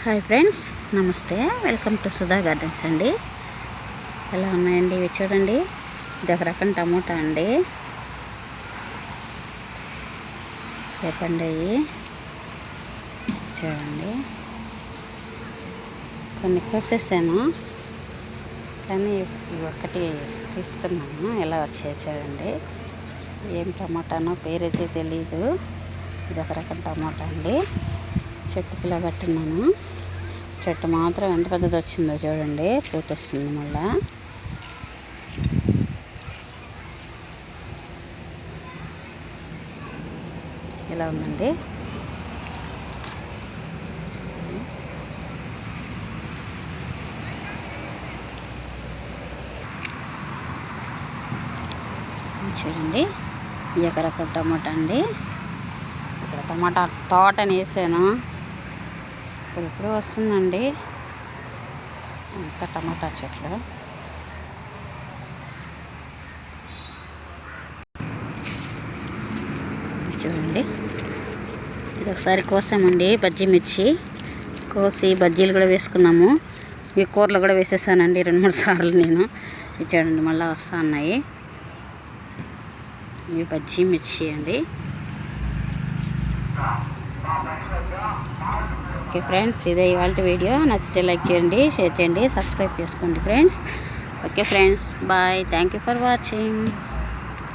Hi friends, నమస్తే. Welcome to Sudha gardens అండి. ఎలా ఉన్నాయండి ఇవి? చూడండి, ఇది ఒక రకం టమోటా అండి. రేపండి చూడండి, కొన్ని కోసేసాను కానీ ఇవి ఒక్కటి తీస్తున్నాను. ఎలా వచ్చాయో చూడండి. ఏం టమాటానో పేరైతే తెలీదు. ఇది ఒక రకం టమాటా అండి. చెట్టుకి ఇలా కట్టున్నాను. చెట్టు మాత్రం ఎంత పెద్దది వచ్చిందో చూడండి. పూత వస్తుంది మళ్ళా. ఇలా ఉందండి. చూడండి, ఈ ఒక రకం టమాటా అండి. ఇక్కడ టమాటా తోటని వేసాను. ఇప్పుడు వస్తుందండి అంత టమాటా చెట్లు. చూడండి, ఇది ఒకసారి కోసామండి. బజ్జీ మిర్చి కోసి బజ్జీలు కూడా వేసుకున్నాము. ఈ కూరలు కూడా వేసేసానండి 2-3 సార్లు నేను. ఇది చూడండి, మళ్ళీ వస్తూ ఉన్నాయి. ఇవి బజ్జీ మిర్చి అండి. ఓకే ఫ్రెండ్స్, ఇదే ఇవాళ వీడియో. నచ్చితే లైక్ చేయండి, షేర్ చేయండి, సబ్స్క్రైబ్ చేసుకోండి friends. Okay friends, bye. Thank you for watching.